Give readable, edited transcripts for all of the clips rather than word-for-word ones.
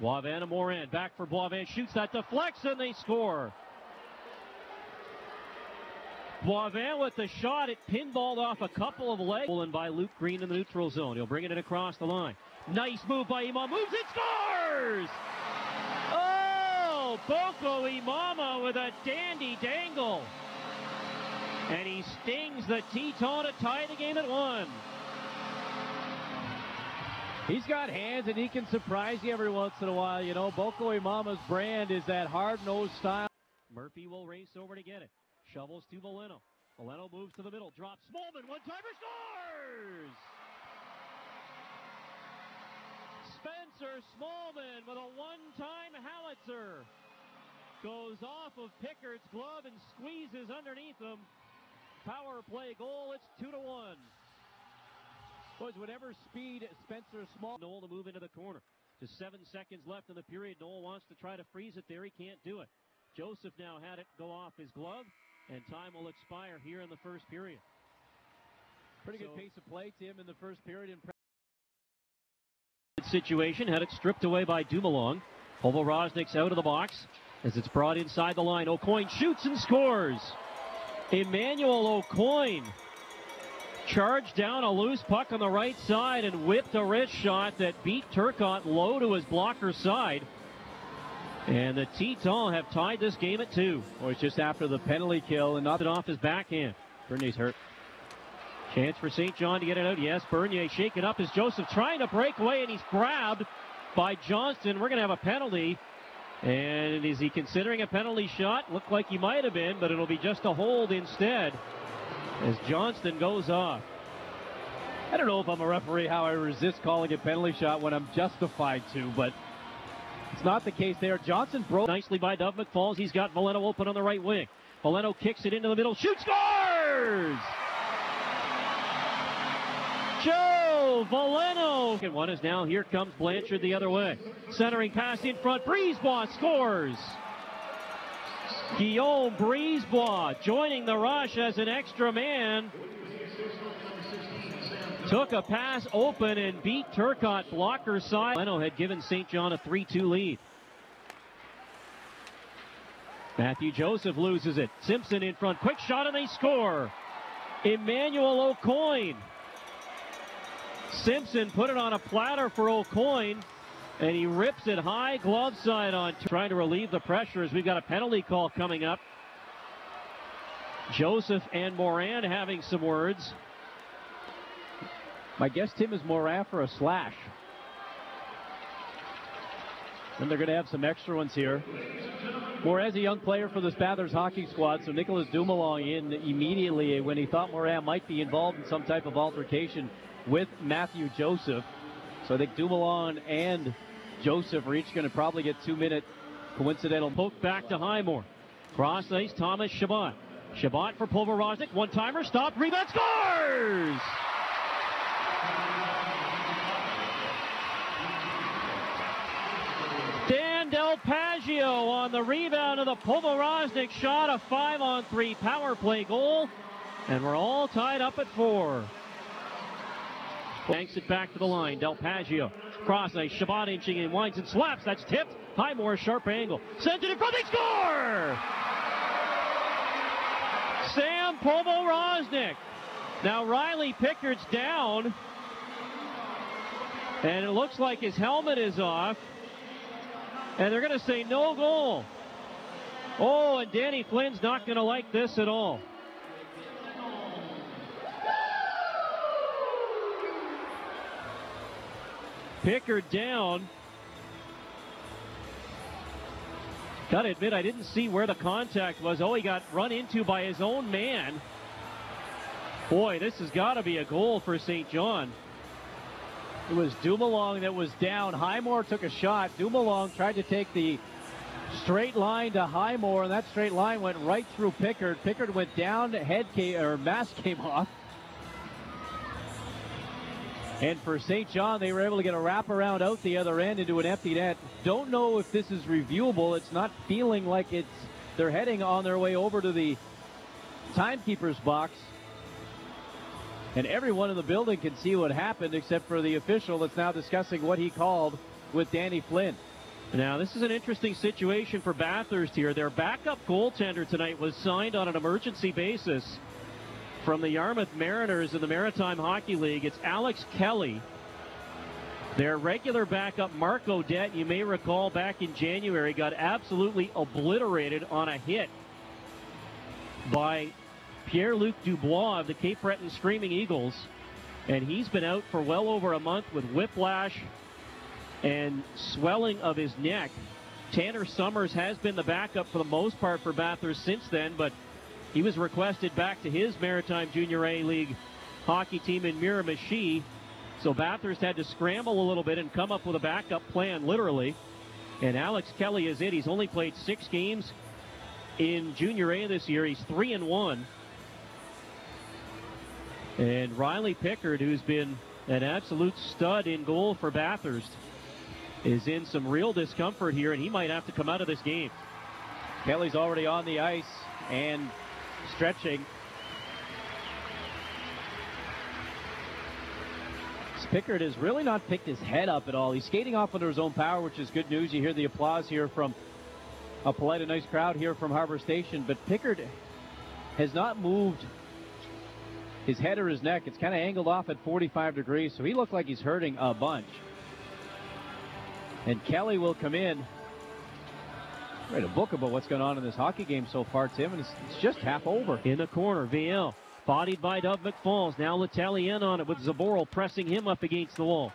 Boivin to Morin. Back for Boivin. Shoots that, deflects, and they score. Boivin with the shot. It pinballed off a couple of legs. Stolen by Luke Green in the neutral zone. He'll bring it in across the line. Nice move by Imama. Moves it, scores! Oh, Boko Imama with a dandy dangle. And he stings the Teton to tie the game at 1. He's got hands, and he can surprise you every once in a while. You know, Boko Imama's brand is that hard-nosed style. Murphy will race over to get it. Shovels to Valeno. Valeno moves to the middle. Drops Smallman. One-timer, scores! Spencer Smallman with a one-time howitzer. Goes off of Pickard's glove and squeezes underneath him. Power play goal. It's 2-1. Boys, whatever speed Spencer Small. Noel to move into the corner. Just 7 seconds left in the period. Noel wants to try to freeze it there. He can't do it. Joseph now had it go off his glove, and time will expire here in the first period. Pretty good pace of play, Tim, in the first period. Situation had it stripped away by Dumoulin. Povoroznik's out of the box as it's brought inside the line. Aucoin shoots and scores. Emmanuel Aucoin charged down a loose puck on the right side and whipped a wrist shot that beat Turcotte low to his blocker side. And the Tetons have tied this game at 2. Or it's just after the penalty kill and Knocked it off his backhand. Bernier's hurt. Chance for St. John to get it out. Yes, Bernier shaken up as Joseph trying to break away, and he's grabbed by Johnston. We're going to have a penalty. And is he considering a penalty shot? Looked like he might have been, but it'll be just a hold instead as Johnston goes off. I don't know if I'm a referee how I resist calling a penalty shot when I'm justified to, but it's not the case there. Johnson broke nicely by Dove McFalls. He's got Valeno open on the right wing. Valeno kicks it into the middle. Shoots, scores! Joe Valeno. Second one is now, here comes Blanchard the other way. Centering pass in front. Brisebois scores. Guillaume Brisebois joining the rush as an extra man. Took a pass open and beat Turcotte blocker side. Valeno had given St. John a 3-2 lead. Matthew Joseph loses it. Simpson in front. Quick shot and they score. Emmanuel Aucoin. Simpson put it on a platter for Aucoin, and he rips it high glove side on, trying to relieve the pressure as we've got a penalty call coming up. Joseph and Morin having some words. My guess, Tim, is Morin for a slash. And they're going to have some extra ones here. Morin's a young player for this Bathurst hockey squad, so Nicolas Dumoulin in immediately when he thought Morin might be involved in some type of altercation with Matthew Joseph. So I think Dumoulin and Joseph are each going to probably get 2-minute coincidental. Poke back to Highmore. Cross ice, Thomas Chabot. Chabot for Povoroznik. One-timer, stopped, rebound, scores! Dan Del Paggio on the rebound of the Povoroznik shot. A 5-on-3 power play goal. And we're all tied up at 4. Banks it back to the line. Del Paggio. Cross ice. Chabot inching in. Winds and slaps. That's tipped. Highmore, sharp angle. Sends it in front. They score! Sam Povoroznik. Now Riley Pickard's down. And it looks like his helmet is off. And they're going to say no goal. Oh, and Danny Flynn's not going to like this at all. Pickard down. Gotta admit, I didn't see where the contact was. Oh, he got run into by his own man. Boy, this has got to be a goal for St. John. It was Dumoulin that was down. Highmore took a shot. Dumoulin tried to take the straight line to Highmore, and that straight line went right through Pickard. Pickard went down, mask came off. And for St. John, they were able to get a wraparound out the other end into an empty net. Don't know if this is reviewable. It's not feeling like they're heading on their way over to the timekeeper's box. And everyone in the building can see what happened except for the official that's now discussing what he called with Danny Flynn. Now, this is an interesting situation for Bathurst here. Their backup goaltender tonight was signed on an emergency basis from the Yarmouth Mariners in the Maritime Hockey League. It's Alex Kelly. Their regular backup, Mark Odette, you may recall back in January, got absolutely obliterated on a hit by Pierre-Luc Dubois of the Cape Breton Screaming Eagles. And he's been out for well over a month with whiplash and swelling of his neck. Tanner Summers has been the backup for the most part for Bathurst since then, but he was requested back to his Maritime Junior A League hockey team in Miramichi. So Bathurst had to scramble a little bit and come up with a backup plan, literally. And Alex Kelly is it. He's only played 6 games in Junior A this year. He's 3-1. And Riley Pickard, who's been an absolute stud in goal for Bathurst, is in some real discomfort here, and he might have to come out of this game. Kelly's already on the ice and stretching. Pickard has really not picked his head up at all. He's skating off under his own power, which is good news. You hear the applause here from a polite and nice crowd here from Harbor Station, but Pickard has not moved his head or his neck. It's kind of angled off at 45 degrees, so he looked like he's hurting a bunch. And Kelly will come in. Write a book about what's going on in this hockey game so far, Tim, and it's just half over. In the corner, VL. Bodied by Doug McFalls. Now Letellier on it with Zaboral pressing him up against the wall.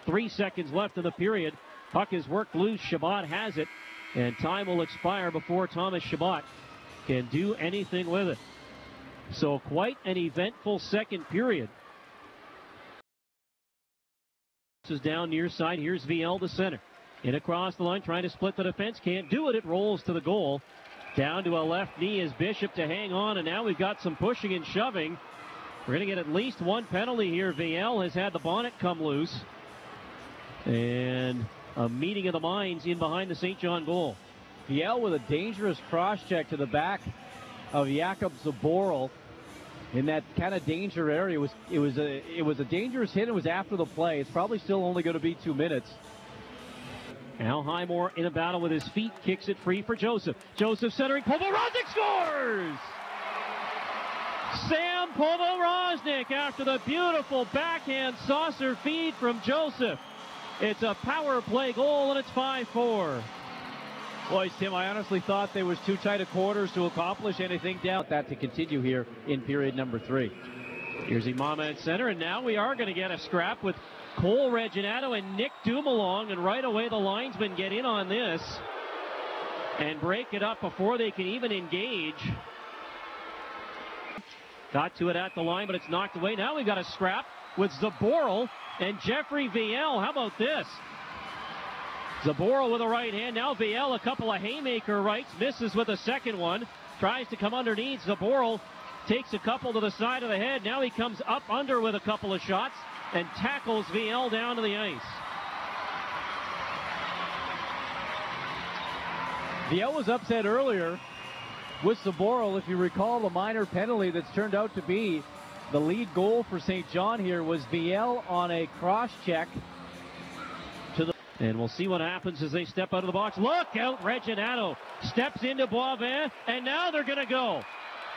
3 seconds left in the period. Puck is worked loose. Shabbat has it. And time will expire before Thomas Shabbat can do anything with it. So quite an eventful second period. This is down near side. Here's VL to center. In across the line, trying to split the defense. Can't do it. It rolls to the goal. Down to a left knee is Bishop to hang on, and now we've got some pushing and shoving. We're going to get at least one penalty here. VL has had the bonnet come loose. And a meeting of the minds in behind the St. John goal. VL with a dangerous cross-check to the back of Jakub Zaboral in that kind of danger area. It was a dangerous hit. It was after the play. It's probably still only going to be 2 minutes. Al Highmore in a battle with his feet, kicks it free for Joseph. Joseph centering, Povoroznik scores! Sam Povoroznik after the beautiful backhand saucer feed from Joseph. It's a power play goal, and it's 5-4. Boys, Tim, I honestly thought there was too tight a quarters to accomplish anything down. That to continue here in period number 3. Here's Imama at center, and now we are going to get a scrap with Cole Reginato and Nick Dumoulin, and right away the linesmen get in on this and break it up before they can even engage. Got to it at the line, but it's knocked away. Now we've got a scrap with Zaboral and Jeffrey VL. How about this? Zaboral with a right hand. Now VL a couple of haymaker rights. Misses with a second one. Tries to come underneath. Zaboral takes a couple to the side of the head. Now he comes up under with a couple of shots and tackles VL down to the ice. VL was upset earlier with Zaboral. If you recall, the minor penalty that's turned out to be the lead goal for St. John here was VL on a cross-check to the... And we'll see what happens as they step out of the box. Look out, Reginato steps into Boivin, and now they're going to go.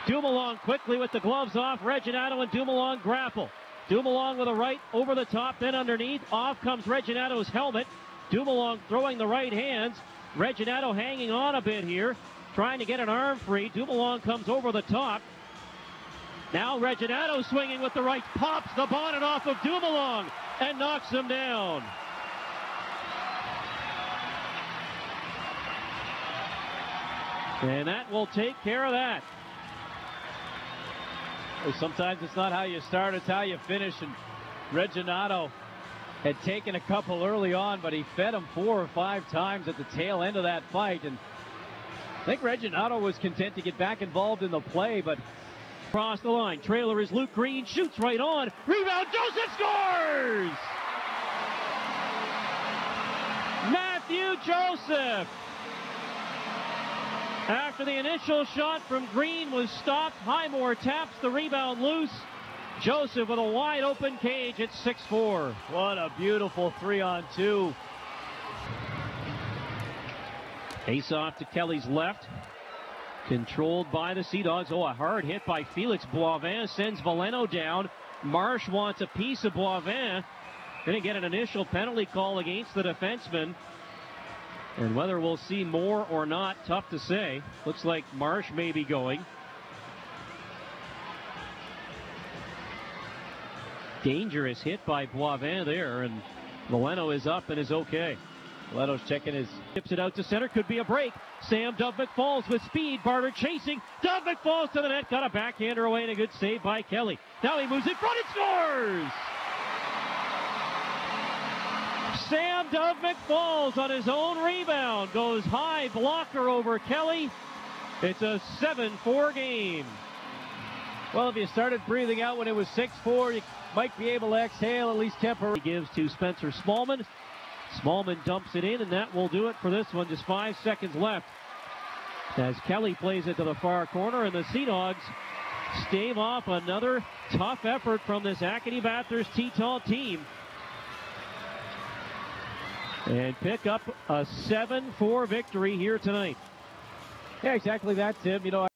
Dumoulin quickly with the gloves off. Reginato and Dumoulin grapple. Dumoulin with a right over the top, then underneath. Off comes Reginato's helmet. Dumoulin throwing the right hands. Reginato hanging on a bit here, trying to get an arm free. Dumoulin comes over the top. Now Reginato swinging with the right, pops the bonnet off of Dumoulin and knocks him down. And that will take care of that. Sometimes it's not how you start, it's how you finish. And Reginato had taken a couple early on, but he fed him 4 or 5 times at the tail end of that fight. And I think Reginato was content to get back involved in the play, but... Across the line, trailer is Luke Green, shoots right on. Rebound, Joseph scores! Matthew Joseph! After the initial shot from Green was stopped, Highmore taps the rebound loose. Joseph with a wide open cage. It's 6-4. What a beautiful 3-on-2. Face off to Kelly's left. Controlled by the Seadogs. Oh, a hard hit by Felix. Boivin sends Veleno down. Marsh wants a piece of Boivin. Going to get an initial penalty call against the defenseman. And whether we'll see more or not, tough to say. Looks like Marsh may be going. Dangerous hit by Boivin there, and Veleno is up and is okay. Veleno's checking his... Tips it out to center, could be a break. Sam Dove McFalls with speed, Barter chasing. Dove McFalls to the net, got a backhander away and a good save by Kelly. Now he moves in front and scores! Sam Dove McFalls on his own rebound goes high blocker over Kelly. It's a 7-4 game. Well, if you started breathing out when it was 6-4, you might be able to exhale at least temporarily. He gives to Spencer Smallman. Smallman dumps it in, and that will do it for this one. Just 5 seconds left as Kelly plays it to the far corner, and the Seadogs stave off another tough effort from this Acadie Bathurst T-Tall team and pick up a 7-4 victory here tonight. Yeah, exactly that, Tim. You know,